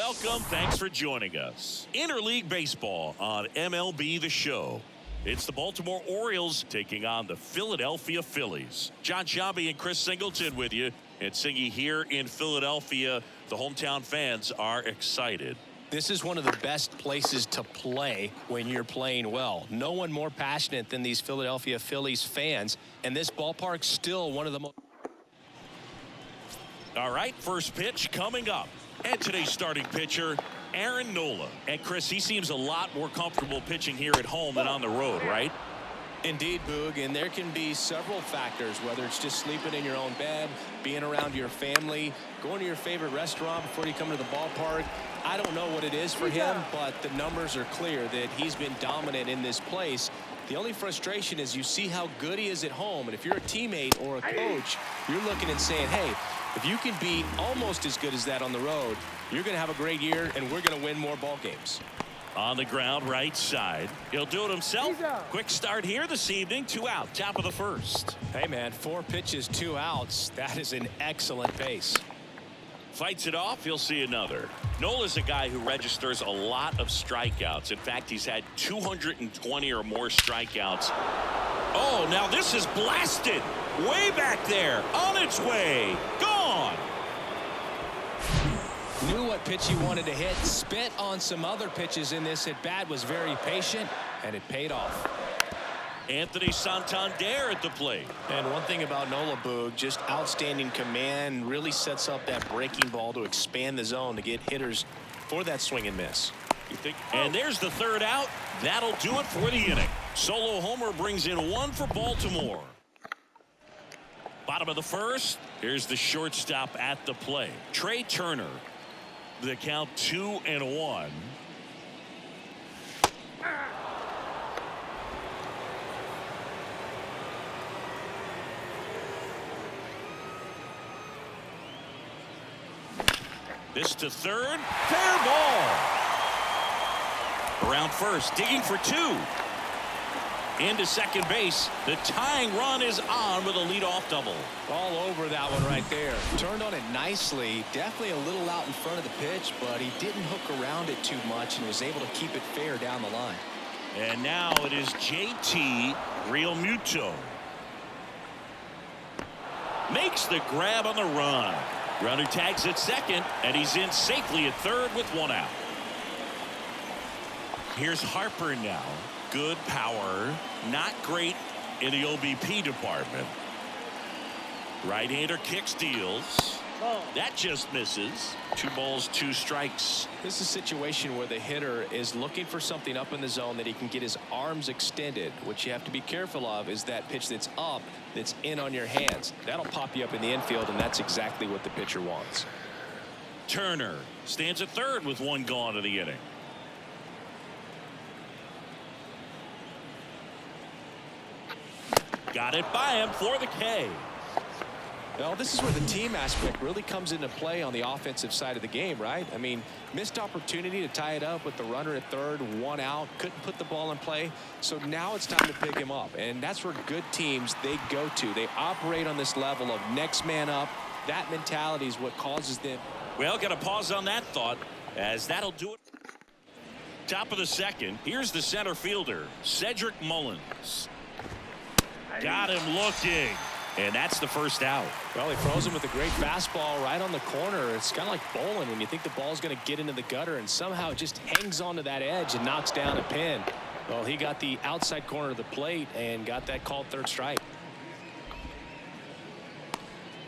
welcome. Thanks for joining us. Interleague Baseball on MLB The Show. It's the Baltimore Orioles taking on the Philadelphia Phillies. John Shabby and Chris Singleton with you. And Singy here in Philadelphia. The hometown fans are excited. This is one of the best places to play when you're playing well. No one more passionate than these Philadelphia Phillies fans. And this ballpark's still one of the most... All right, first pitch coming up. And today's starting pitcher, Aaron Nola. And Chris, he seems a lot more comfortable pitching here at home than on the road, right? Indeed, Boog, and there can be several factors, whether it's just sleeping in your own bed, being around your family, going to your favorite restaurant before you come to the ballpark. I don't know what it is for him, but the numbers are clear that he's been dominant in this place. The only frustration is you see how good he is at home, and if you're a teammate or a coach, you're looking and saying, hey, if you can be almost as good as that on the road, you're going to have a great year, and we're going to win more ball games. On the ground, right side. He'll do it himself. Quick start here this evening. 2 out, top of the first. Hey, man, 4 pitches, 2 outs. That is an excellent pace. Fights it off. He'll see another. Nola's a guy who registers a lot of strikeouts. In fact, he's had 220 or more strikeouts. Oh, now this is blasted. Way back there. On its way. Gone. Knew what pitch he wanted to hit. Spent on some other pitches in this at bat. Was very patient, and it paid off. Anthony Santander at the plate. And one thing about Nola, Boog, just outstanding command, really sets up that breaking ball to expand the zone to get hitters for that swing and miss. You think? And there's the 3rd out. That'll do it for the inning. Solo homer brings in 1 for Baltimore. Bottom of the 1st. Here's the shortstop at the plate. Trey Turner. The count 2-1. This to 3rd. Fair ball. Around first. Digging for 2. Into 2nd base. The tying run is on with a leadoff double. All over that one right there. Turned on it nicely. Definitely a little out in front of the pitch, but he didn't hook around it too much and was able to keep it fair down the line. And now it is JT Realmuto. Makes the grab on the run. Runner tags at 2nd, and he's in safely at 3rd with 1 out. Here's Harper now. Good power. Not great in the OBP department. Right-hander kick steals. That just misses. 2 balls, 2 strikes. This is a situation where the hitter is looking for something up in the zone that he can get his arms extended. What you have to be careful of is that pitch that's up, that's in on your hands. That'll pop you up in the infield, and that's exactly what the pitcher wants. Turner stands at 3rd with 1 gone in the inning. Got it by him for the K. Well, this is where the team aspect really comes into play on the offensive side of the game, right? I mean, missed opportunity to tie it up with the runner at 3rd, 1 out, couldn't put the ball in play. So now it's time to pick him up. And that's where good teams, they go to. They operate on this level of next man up. That mentality is what causes them. Well, got to pause on that thought, as that'll do it. Top of the 2nd. Here's the center fielder, Cedric Mullins. Got him looking. And that's the 1st out. Well, he throws him with a great fastball right on the corner. It's kind of like bowling when you think the ball's going to get into the gutter, and somehow it just hangs onto that edge and knocks down a pin. Well, he got the outside corner of the plate and got that called 3rd strike.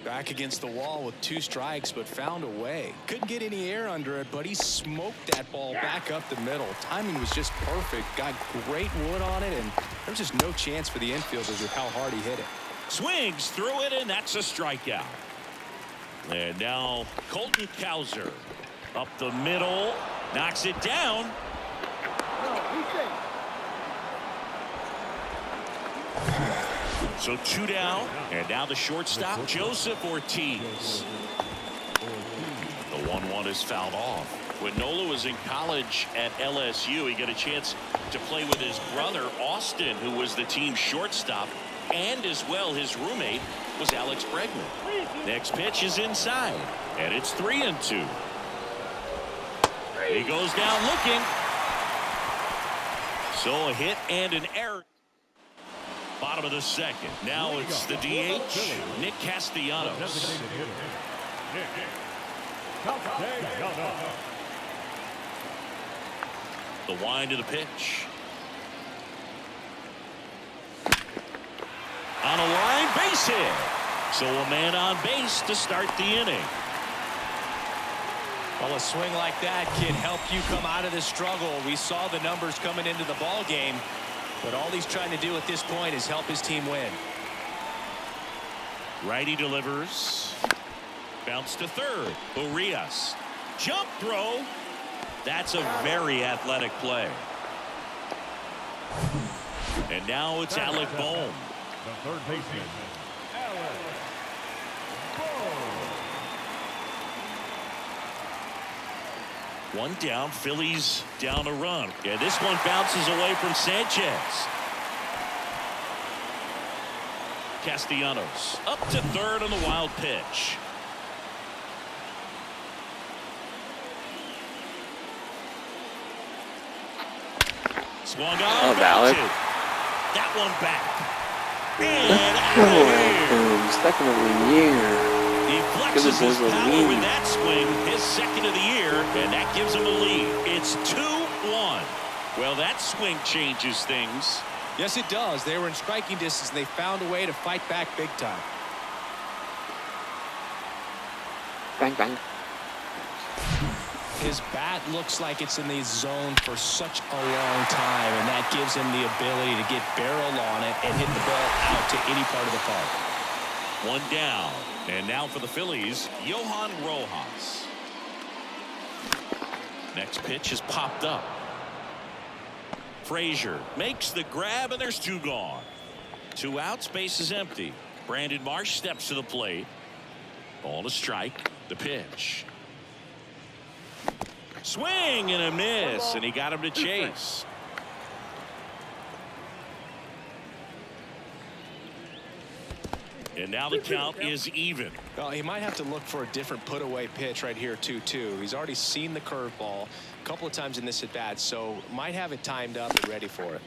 Back against the wall with 2 strikes, but found a way. Couldn't get any air under it, but he smoked that ball back up the middle. Timing was just perfect. Got great wood on it, and there's just no chance for the infielders with how hard he hit it. Swings through it, and that's a strikeout. And now Colton Cowser up the middle, knocks it down. So 2 down, and now the shortstop, Joseph Ortiz. The 1-1 is fouled off. When Nola was in college at LSU, he got a chance to play with his brother, Austin, who was the team's shortstop. And as well, his roommate was Alex Bregman. Next pitch is inside, and it's 3-2. He goes down looking. So a hit and an error. Bottom of the second. Now it's the DH, Nick Castellanos. The wind of the pitch. On a line, base hit. So a man on base to start the inning. Well, a swing like that can help you come out of the struggle. We saw the numbers coming into the ball game, but all he's trying to do at this point is help his team win. Righty delivers. Bounce to third. Urias. Jump throw. That's a very athletic play. And now it's Alec Bohm. The third baseman, Alec Bohm. One down. Phillies down a run. Yeah, this one bounces away from Sanchez. Castellanos up to third on the wild pitch. Swung on. Valid. That one back. And Second of the year. he flexes his power with that swing, his second of the year, and that gives him a lead. It's 2-1. Well, that swing changes things. Yes, it does. They were in striking distance, and they found a way to fight back big time. Bang, bang. His bat looks like it's in the zone for such a long time, and that gives him the ability to get barrel on it and hit the ball out to any part of the park. One down. And now for the Phillies, Johan Rojas. Next pitch is popped up. Frazier makes the grab, and there's two gone. 2 outs, base is empty. Brandon Marsh steps to the plate. Ball to strike. The pitch. Swing and a miss, and he got him to chase. And now the count is even. Well, he might have to look for a different put-away pitch right here, 2-2. He's already seen the curveball a couple of times in this at-bat, so might have it timed up and ready for it.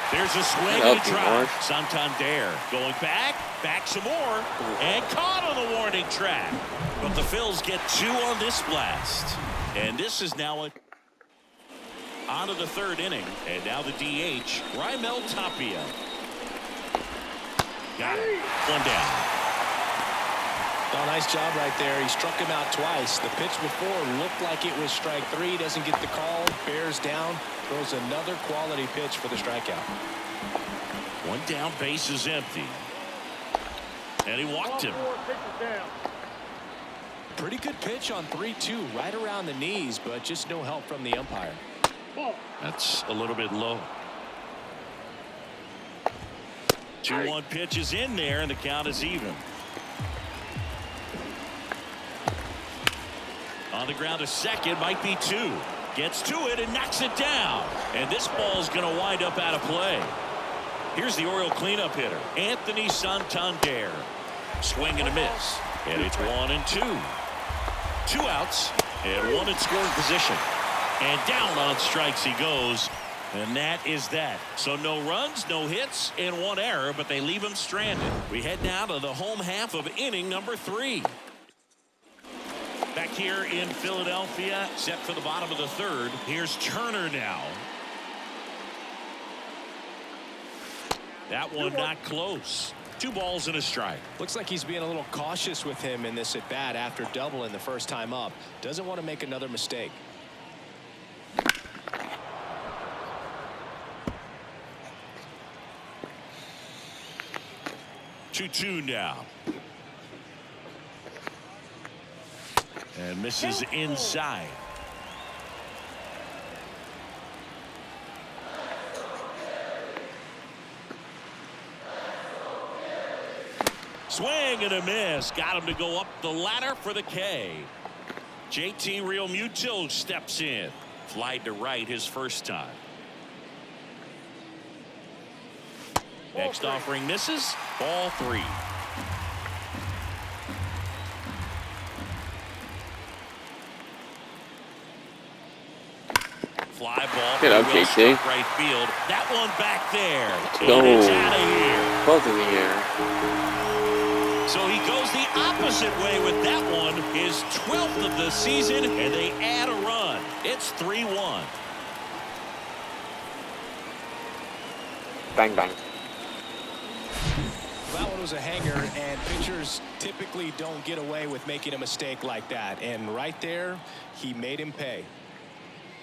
There's a swing and a drive. Santander going back some more, and caught on the warning track. But the Phils get 2 on this blast. And this is now on to the third inning. And now the DH, Raimel Tapia. Got it. One down. Oh, nice job right there. He struck him out twice. The pitch before looked like it was strike 3. Doesn't get the call. Bears down. Throws another quality pitch for the strikeout. One down, base is empty. And he walked him. Pretty good pitch on 3-2, right around the knees, but just no help from the umpire. That's a little bit low. 2-1 pitch is in there, and the count is even. On the ground to second, might be 2. Gets to it and knocks it down. And this ball's going to wind up out of play. Here's the Oriole cleanup hitter, Anthony Santander. Swing and a miss. And it's 1-2. 2 outs and 1 in scoring position. And down on strikes he goes. And that is that. So no runs, no hits, and 1 error, but they leave him stranded. We head now to the home half of inning number 3. Back here in Philadelphia, set for the bottom of the third. Here's Turner now. That one not close. 2 balls and a strike. Looks like he's being a little cautious with him in this at-bat after doubling the first time up. Doesn't want to make another mistake. Two now. And misses inside. Swing and a miss. Got him to go up the ladder for the K. JT Realmuto steps in. Flied to right his first time. Next offering misses. Ball 3. Fly ball. Hello, Well JT. struck right field. That one back there. Go. And it's out of here. Both in the air. So he goes the opposite way with that one. His 12th of the season, and they add a run. It's 3-1. Bang, bang. That one was a hanger, and pitchers typically don't get away with making a mistake like that. And right there, he made him pay.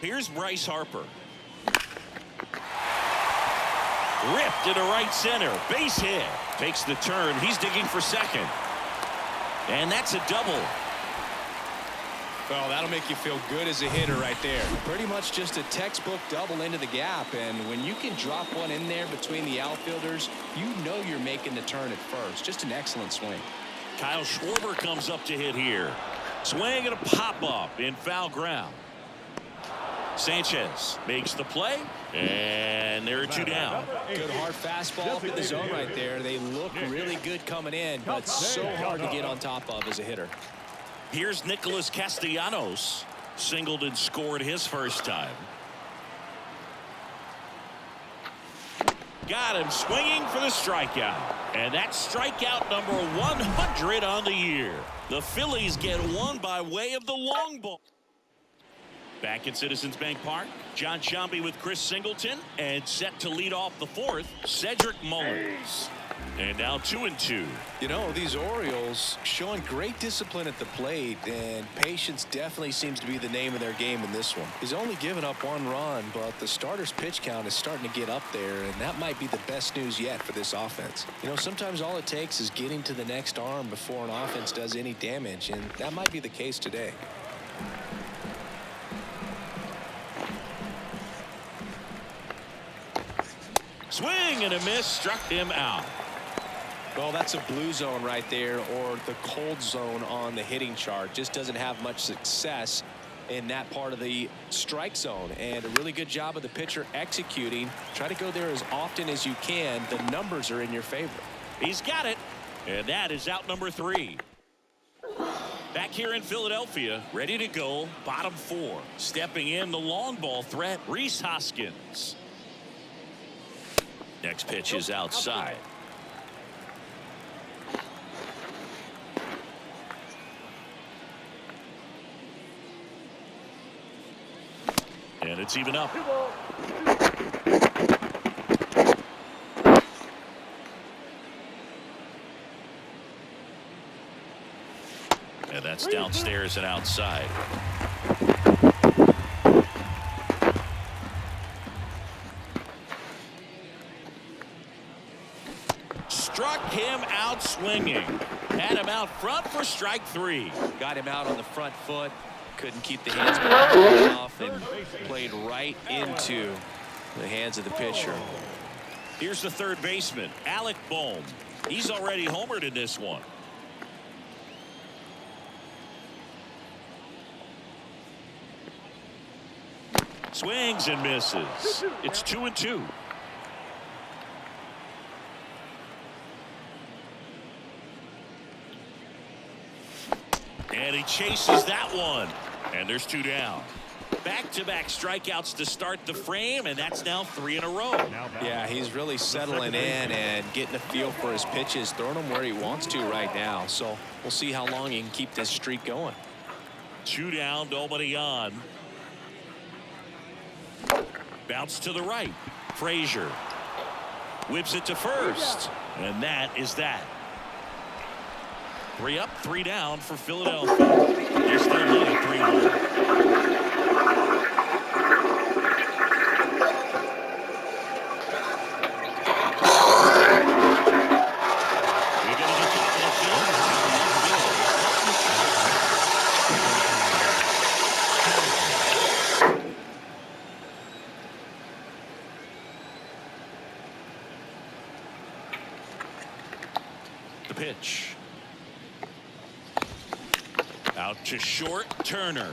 Here's Bryce Harper. Ripped into right center. Base hit. Takes the turn. He's digging for second. And that's a double. Well, that'll make you feel good as a hitter right there. Pretty much just a textbook double into the gap. And when you can drop one in there between the outfielders, you know you're making the turn at first. Just an excellent swing. Kyle Schwarber comes up to hit here. Swing and a pop-up in foul ground. Sanchez makes the play, and there are two down. Good hard fastball up in the zone right there. They look really good coming in, but so hard to get on top of as a hitter. Here's Nicholas Castellanos. Singled and scored his first time. Got him swinging for the strikeout. And that's strikeout number 100 on the year. The Phillies get one by way of the long ball. Back at Citizens Bank Park, John Sciambi with Chris Singleton, and set to lead off the fourth, Cedric Mullins. And now 2-2. You know, these Orioles showing great discipline at the plate, and patience definitely seems to be the name of their game in this one. He's only given up one run, but the starter's pitch count is starting to get up there, and that might be the best news yet for this offense. You know, sometimes all it takes is getting to the next arm before an offense does any damage, and that might be the case today. Swing and a miss, struck him out. Well, that's a blue zone right there, or the cold zone on the hitting chart. Just doesn't have much success in that part of the strike zone, and a really good job of the pitcher executing. Try to go there as often as you can. The numbers are in your favor. He's got it, and that is out number 3. Back here in Philadelphia, ready to go, bottom 4. Stepping in the long ball threat, Rhys Hoskins. Next pitch is outside. And it's even up. And that's downstairs and outside. Struck him out swinging. Had him out front for strike 3. Got him out on the front foot. Couldn't keep the hands off and played right into the hands of the pitcher. Here's the third baseman, Alec Bohm. He's already homered in this one. Swings and misses. It's 2-2. And he chases that one. And there's 2 down. Back-to-back strikeouts to start the frame, and that's now 3 in a row. Yeah, he's really settling in and getting a feel for his pitches, throwing them where he wants to right now. So we'll see how long he can keep this streak going. 2 down, nobody on. Bounce to the right. Frazier whips it to first, and that is that. 3 up, 3 down for Philadelphia. They're still leading 3-1. The pitch. Out to short, Turner.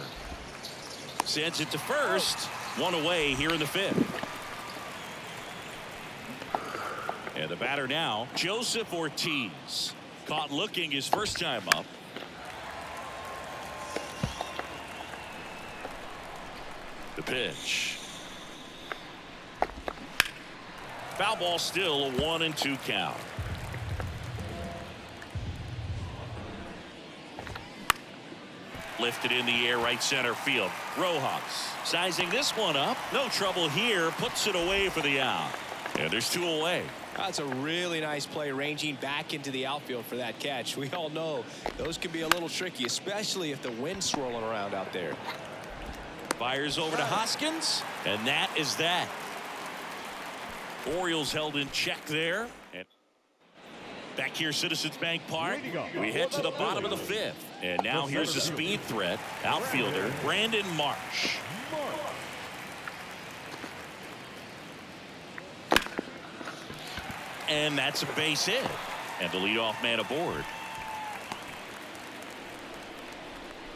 Sends it to first. 1 away here in the 5th. And the batter now, Joseph Ortiz. Caught looking his first time up. The pitch. Foul ball, still a 1-2 count. Lifted in the air, right center field. Rojas sizing this one up. No trouble here. Puts it away for the out. And there's 2 away. That's a really nice play, ranging back into the outfield for that catch. We all know those can be a little tricky, especially if the wind's swirling around out there. Fires over to Hoskins, and that is that. Orioles held in check there. And back here, Citizens Bank Park, we head to the bottom of the 5th. And now here's the speed threat, outfielder Brandon Marsh. And that's a base hit. And the leadoff man aboard.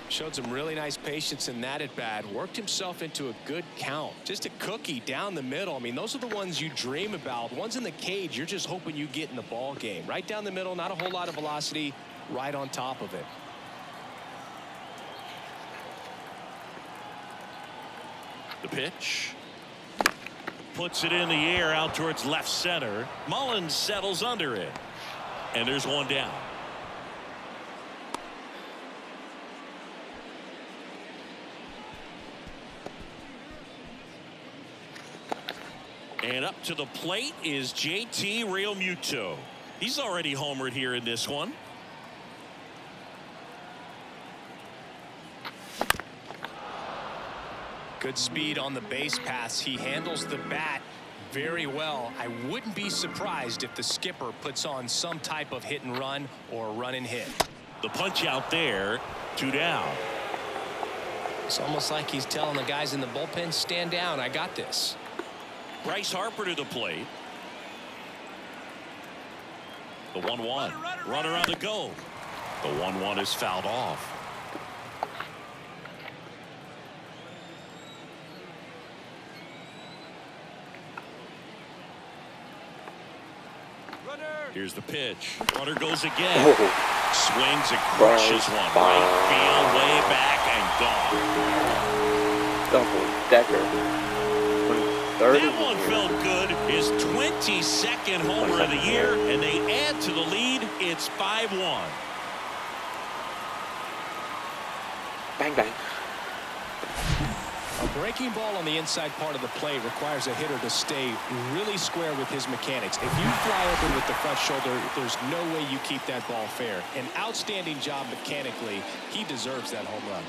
Showed some really nice patience in that at bat. Worked himself into a good count. Just a cookie down the middle. I mean, those are the ones you dream about. Ones in the cage, you're just hoping you get in the ball game. Right down the middle, not a whole lot of velocity, right on top of it. The pitch. Puts it in the air out towards left center. Mullins settles under it. And there's 1 down. And up to the plate is JT Realmuto. He's already homered here in this one. Good speed on the base pass. He handles the bat very well. I wouldn't be surprised if the skipper puts on some type of hit and run or run and hit. The punch out there, 2 down. It's almost like he's telling the guys in the bullpen, stand down, I got this. Bryce Harper to the plate. The 1-1. Runner on the go. The 1-1 is fouled off. Here's the pitch. Runner goes again. Swings and crushes one. Right field, way back and gone. Double decker. That one felt good. His 22nd homer of the year, and they add to the lead. It's 5-1. Bang, bang. A breaking ball on the inside part of the plate requires a hitter to stay really square with his mechanics. If you fly open with the front shoulder, there's no way you keep that ball fair. An outstanding job mechanically. He deserves that home run.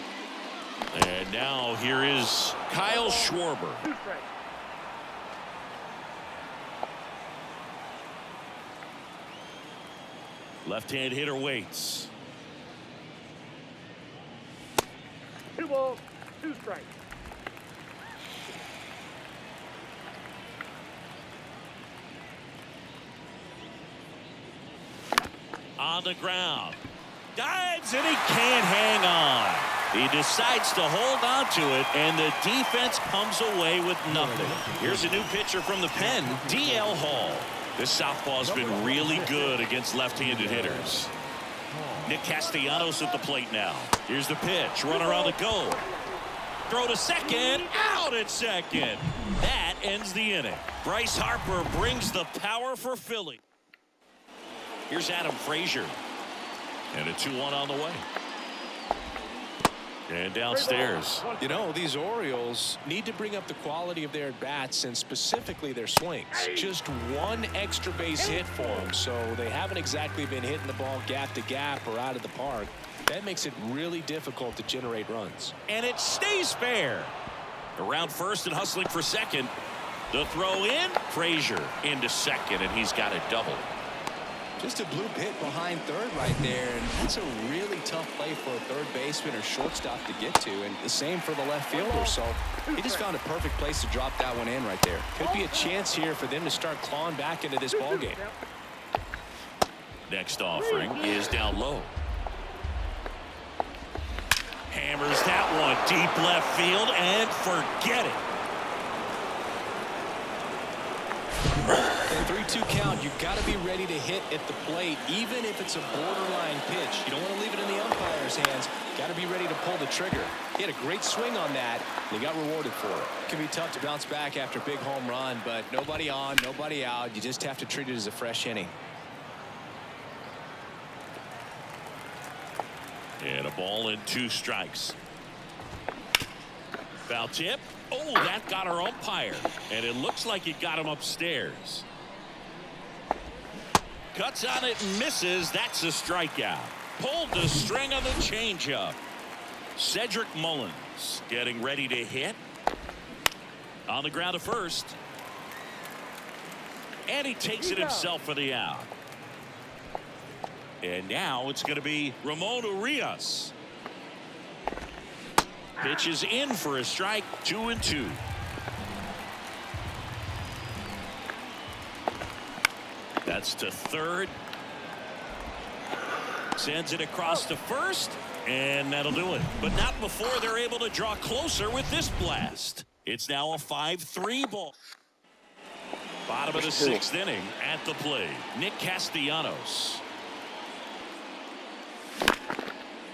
And now here is Kyle Schwarber. Left-hand hitter waits. 2 balls, 2 strikes. On the ground. Dives, and he can't hang on. He decides to hold on to it, and the defense comes away with nothing. Here's a new pitcher from the pen, D.L. Hall. This southpaw's been really good against left-handed hitters. Nick Castellanos at the plate now. Here's the pitch. Runner on the go. Throw to second. Out at second. That ends the inning. Bryce Harper brings the power for Philly. Here's Adam Frazier. And a 2-1 on the way. And downstairs. You know, these Orioles need to bring up the quality of their at-bats and specifically their swings. Just one extra base hit for them, so they haven't exactly been hitting the ball gap to gap or out of the park. That makes it really difficult to generate runs. And it stays fair. Around first and hustling for second. The throw in. Frazier into second, and he's got a double. Just a bloop hit behind third right there, and that's a really tough play for a third baseman or shortstop to get to, and the same for the left fielder. So he just found a perfect place to drop that one in right there. Could be a chance here for them to start clawing back into this ball game. Next offering is down low. Hammers that one deep left field, and forget it. And 3-2 count. You've got to be ready to hit at the plate, even if it's a borderline pitch. You don't want to leave it in the umpire's hands. Got to be ready to pull the trigger. He had a great swing on that, and he got rewarded for it. It can be tough to bounce back after a big home run, but nobody on, nobody out. You just have to treat it as a fresh inning. And a ball and 2 strikes. Foul tip. Oh, that got our umpire. And it looks like it got him upstairs. Cuts on it and misses. That's a strikeout. Pulled the string on the changeup. Cedric Mullins getting ready to hit. On the ground to first. And he takes it himself for the out. And now it's going to be Ramon Urias. Pitches in for a strike. 2-2. That's to third. Sends it across to first. And that'll do it. But not before they're able to draw closer with this blast. It's now a 5-3 ball. Bottom of the 6th inning at the plate. Nick Castellanos.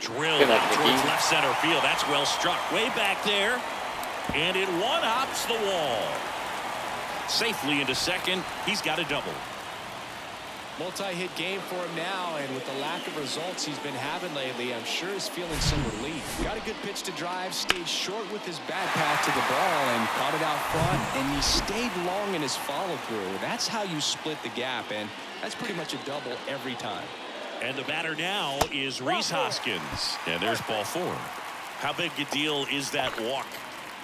Drilled out towards left center field. That's well struck. Way back there. And it one-hops the wall. Safely into second. He's got a double. Multi-hit game for him now, and with the lack of results he's been having lately, I'm sure he's feeling some relief. Got a good pitch to drive, stayed short with his bad path to the ball, and caught it out front, and he stayed long in his follow-through. That's how you split the gap, and that's pretty much a double every time. And the batter now is Rhys Hoskins. And there's ball 4. How big a deal is that walk?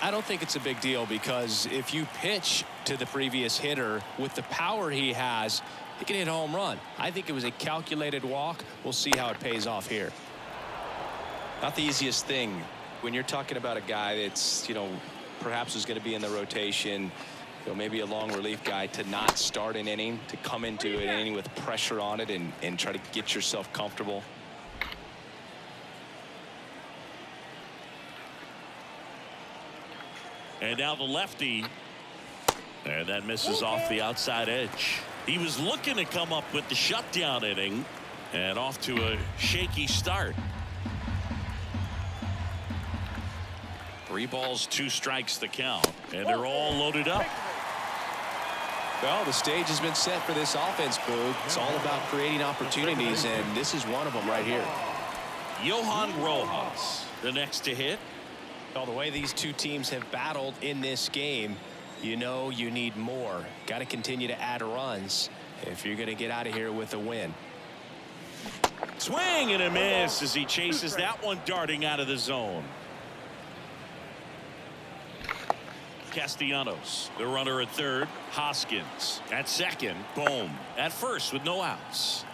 I don't think it's a big deal, because if you pitch to the previous hitter with the power he has, he can hit a home run. I think it was a calculated walk. We'll see how it pays off here. Not the easiest thing when you're talking about a guy that's, perhaps is going to be in the rotation, maybe a long relief guy, to not start an inning, to come into an inning with pressure on it and try to get yourself comfortable. And now the lefty. And that misses off the outside edge. He was looking to come up with the shutdown inning, and off to a shaky start. 3 balls, 2 strikes the count, and they're all loaded up. Well, the stage has been set for this offense, Boog. It's all about creating opportunities, and this is one of them right here. Johan Rojas, the next to hit. Well, the way these two teams have battled in this game, you need more. Got to continue to add runs if you're going to get out of here with a win. Swing and a miss as he chases that one darting out of the zone. Castellanos, the runner at third. Hoskins at second. Boom. At first with no outs.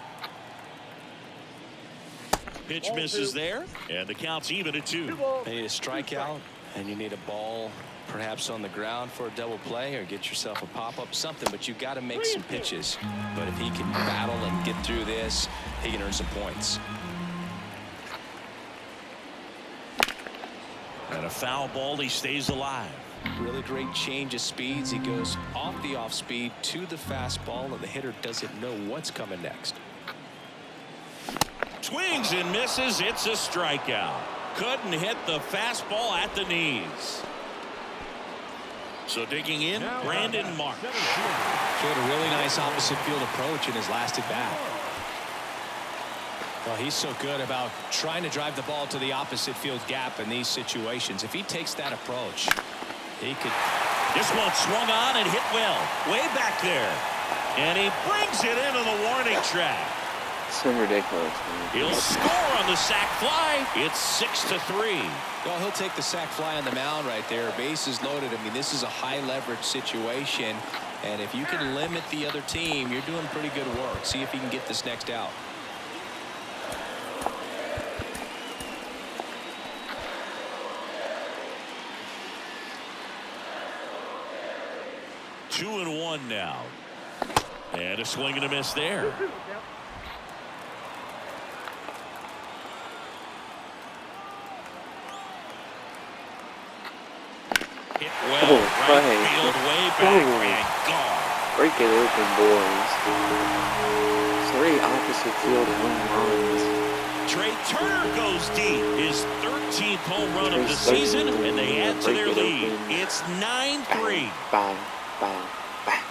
Pitch misses there, and the count's even at 2. You need a strikeout, and you need a ball perhaps on the ground for a double play, or get yourself a pop-up, something, but you got to make some pitches. But if he can battle and get through this, he can earn some points. And a foul ball, he stays alive. Really great change of speeds. He goes off the off-speed to the fastball, and the hitter doesn't know what's coming next. Swings and misses. It's a strikeout. Couldn't hit the fastball at the knees. So digging in, Brandon Marsh. Showed a really nice opposite field approach in his last at bat. Well, he's so good about trying to drive the ball to the opposite field gap in these situations. If he takes that approach, he could. This one swung on and hit well. Way back there. And he brings it into the warning track. So ridiculous. He'll score on the sac fly. It's 6-3. Well, he'll take the sac fly on the mound right there. Bases loaded. I mean, this is a high leverage situation, and if you can limit the other team, you're doing pretty good work. See if you can get this next out. Two and one now. And a swing and a miss there. Hit well, right field, way back, and gone. Break it open, boys. 3 opposite field home runs. Trey Turner goes deep. His 13th home run of the Trey's season, 13th, and they add to break their it lead. open. It's 9-3. Bang, bang, bang, bang.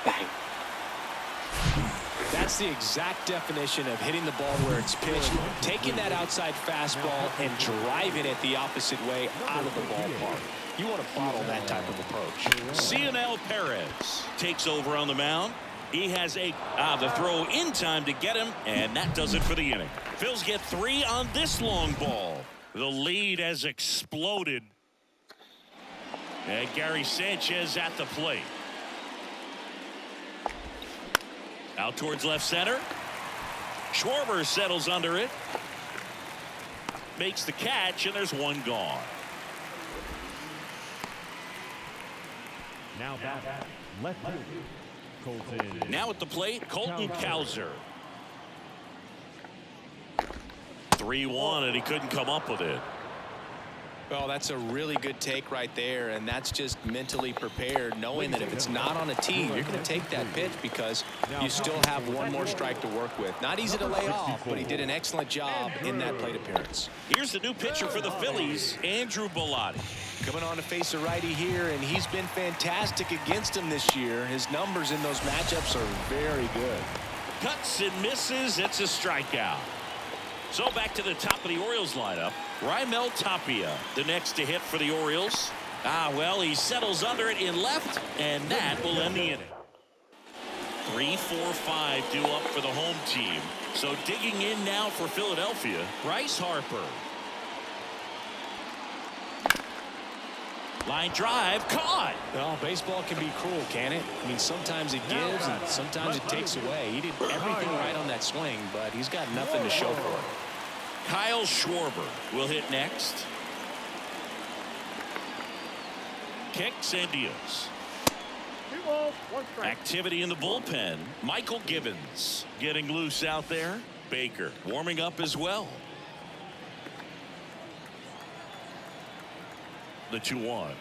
Bang. That's the exact definition of hitting the ball where it's pitched, taking that outside fastball and driving it the opposite way out of the ballpark. You want to bottle that type of approach. Cionel Perez takes over on the mound. He has the throw in time to get him, and that does it for the inning. Phils get 3 on this long ball. The lead has exploded. And Gary Sanchez at the plate. Out towards left center. Schwarber settles under it. Makes the catch, and there's one gone. Now back left field, Colton. Now at the plate, Colton Cowser. 3-1, and he couldn't come up with it. Well, that's a really good take right there, and that's just mentally prepared, knowing that if it's not on a tee, you're going to take that pitch because you still have one more strike to work with. Not easy to lay off, but he did an excellent job in that plate appearance. Here's the new pitcher for the Phillies, Andrew Bellotti. Coming on to face a righty here, and he's been fantastic against him this year. His numbers in those matchups are very good. Cuts and misses. It's a strikeout. So back to the top of the Orioles lineup. Raimel Tapia, the next to hit for the Orioles. Well, he settles under it in left, and that will end the inning. 3, 4, 5 due up for the home team. So digging in now for Philadelphia, Bryce Harper. Line drive, caught. Well, baseball can be cruel, can it? I mean, sometimes it gives and sometimes it takes away. He did everything right on that swing, but he's got nothing to show for it. Kyle Schwarber will hit next. Kicks and deals. 2 balls, 1 strike. Activity in the bullpen. Michael Gibbons getting loose out there. Baker warming up as well. The 2-1.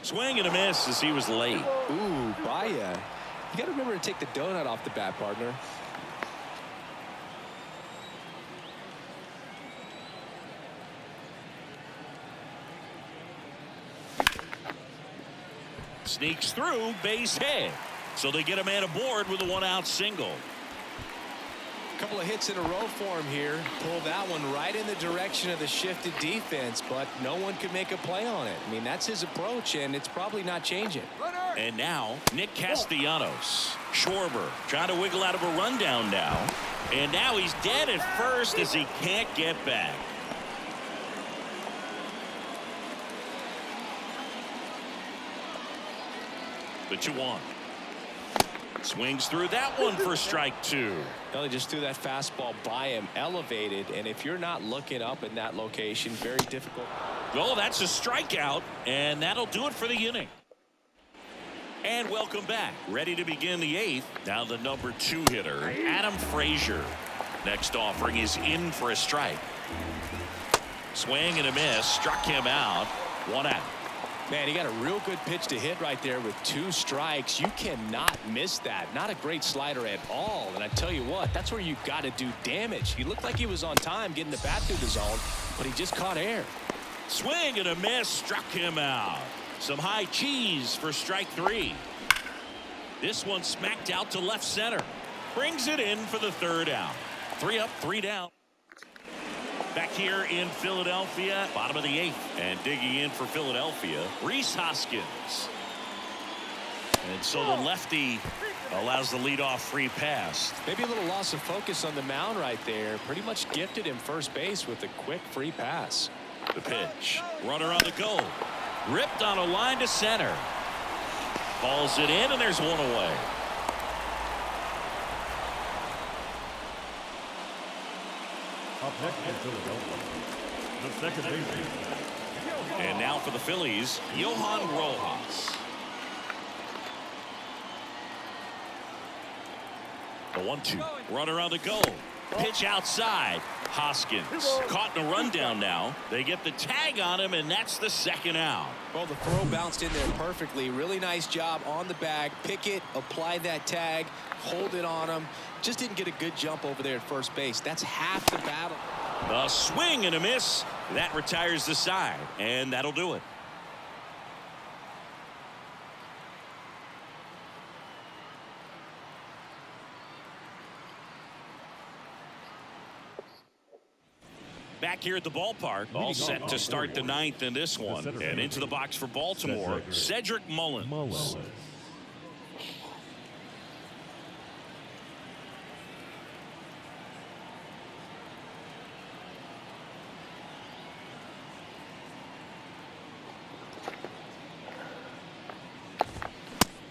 Swing and a miss as he was late. Ooh, Baya. You got to remember to take the donut off the bat, partner. Sneaks through, base hit. So they get a man aboard with a 1-out single. Couple of hits in a row for him here. Pulled that one right in the direction of the shifted defense, but no one could make a play on it. I mean, that's his approach, and it's probably not changing. And now Nick Castellanos. Schwarber trying to wiggle out of a rundown now. And now he's dead at first as he can't get back. The 2-1. Swings through that one for strike 2. Well, he just threw that fastball by him, elevated, and if you're not looking up in that location, very difficult. Oh, that's a strikeout, and that'll do it for the inning. And welcome back. Ready to begin the 8th. Now the number 2 hitter, Adam Frazier. Next offering is in for a strike. Swing and a miss. Struck him out. 1 out. Man, he got a real good pitch to hit right there with 2 strikes. You cannot miss that. Not a great slider at all. And I tell you what, that's where you got to do damage. He looked like he was on time getting the bat through the zone, but he just caught air. Swing and a miss. Struck him out. Some high cheese for strike 3. This one smacked out to left center. Brings it in for the 3rd out. 3 up, 3 down. Back here in Philadelphia, bottom of the 8th, and digging in for Philadelphia, Rhys Hoskins. And so the lefty allows the leadoff free pass. Maybe a little loss of focus on the mound right there. Pretty much gifted him first base with a quick free pass. The pitch. Runner on the go. Ripped on a line to center. Balls it in, and there's one away. Up next in Philadelphia, the second baseman. And now for the Phillies, Johan Rojas. The 1-2. Runner on the go. Pitch outside. Hoskins caught in a rundown now. They get the tag on him, and that's the second out. Well, the throw bounced in there perfectly. Really nice job on the bag. Pick it, apply that tag, hold it on him. Just didn't get a good jump over there at first base. That's half the battle. A swing and a miss. That retires the side, and that'll do it. Back here at the ballpark, all set to start the ninth in this one. And into the box for Baltimore, Cedric Mullins.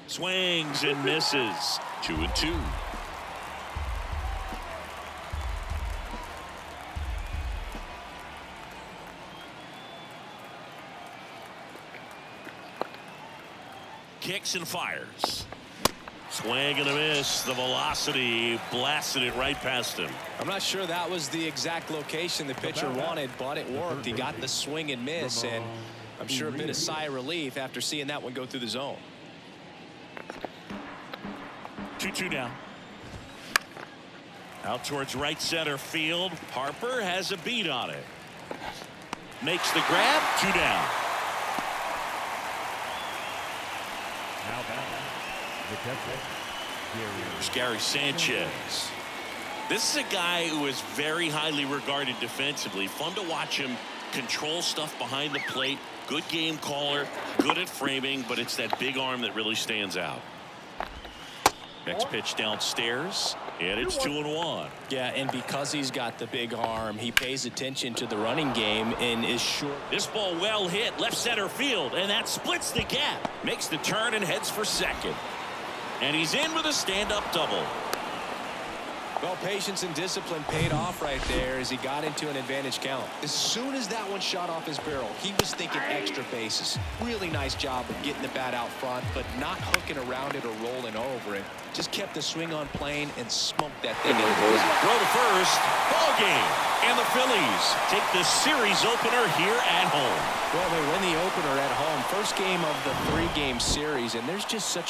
Swings and misses. 2-2. Kicks and fires. Swing and a miss. The velocity blasted it right past him. I'm not sure that was the exact location the pitcher wanted, but it worked. He got the swing and miss, and I'm sure a bit of sigh of relief after seeing that one go through the zone. 2-2 now. Out towards right center field. Harper has a beat on it. Makes the grab. 2 down. Now back. The catcher. There's Gary Sanchez. This is a guy who is very highly regarded defensively. Fun to watch him control stuff behind the plate. Good game caller. Good at framing, but it's that big arm that really stands out. Next pitch downstairs, and it's 2-1. Yeah, and because he's got the big arm, he pays attention to the running game and is short. This ball well hit left center field, and that splits the gap. Makes the turn and heads for second. And he's in with a stand-up double. Well, patience and discipline paid off right there as he got into an advantage count. As soon as that one shot off his barrel, he was thinking extra bases. Really nice job of getting the bat out front, but not hooking around it or rolling over it. Just kept the swing on plane and smoked that thing into the gap. Throw to first. Ball game. And the Phillies take the series opener here at home. Well, they win the opener at home. First game of the 3-game series, and there's just such